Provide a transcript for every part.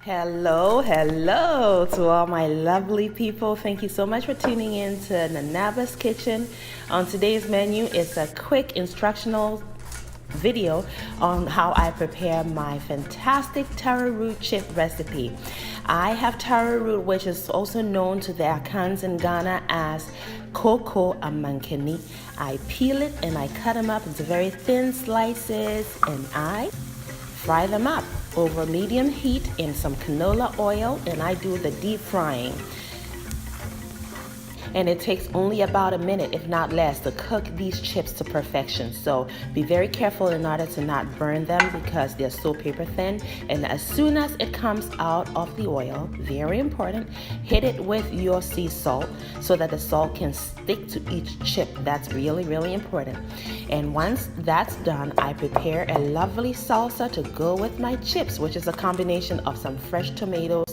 Hello to all my lovely people. Thank you so much for tuning in to Nanaaba's Kitchen. On today's menu is a quick instructional video on how I prepare my fantastic taro root chip recipe. I have taro root, which is also known to the Akans in Ghana as cocoa amankani. I peel it and I cut them up into very thin slices and I fry them up over medium heat in some canola oil, and I do the deep frying. And it takes only about a minute, if not less, to cook these chips to perfection. So be very careful in order to not burn them because they're so paper thin. And as soon as it comes out of the oil, very important, hit it with your sea salt so that the salt can stick to each chip. That's really important. And once that's done, I prepare a lovely salsa to go with my chips, which is a combination of some fresh tomatoes,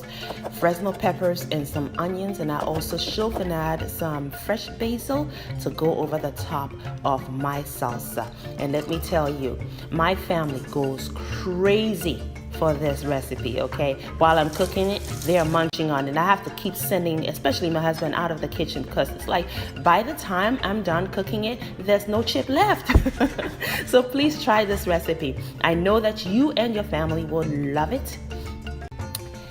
Fresno peppers, and some onions. And I also chauffenade some fresh basil to go over the top of my salsa. And let me tell you, my family goes crazy for this recipe, okay? While I'm cooking it, they're munching on it. I have to keep sending, especially my husband, out of the kitchen because it's like by the time I'm done cooking it, there's no chip left. So please try this recipe. I know that you and your family will love it.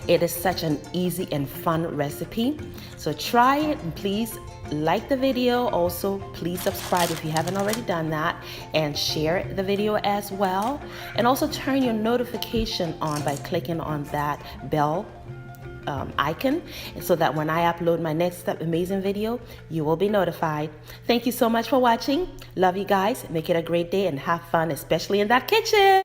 It is such an easy and fun recipe. So try it and please like the video. Also, please subscribe if you haven't already done that and share the video as well. And also turn your notification on by clicking on that bell icon so that when I upload my next amazing video, you will be notified. Thank you so much for watching. Love you guys. Make it a great day and have fun, especially in that kitchen.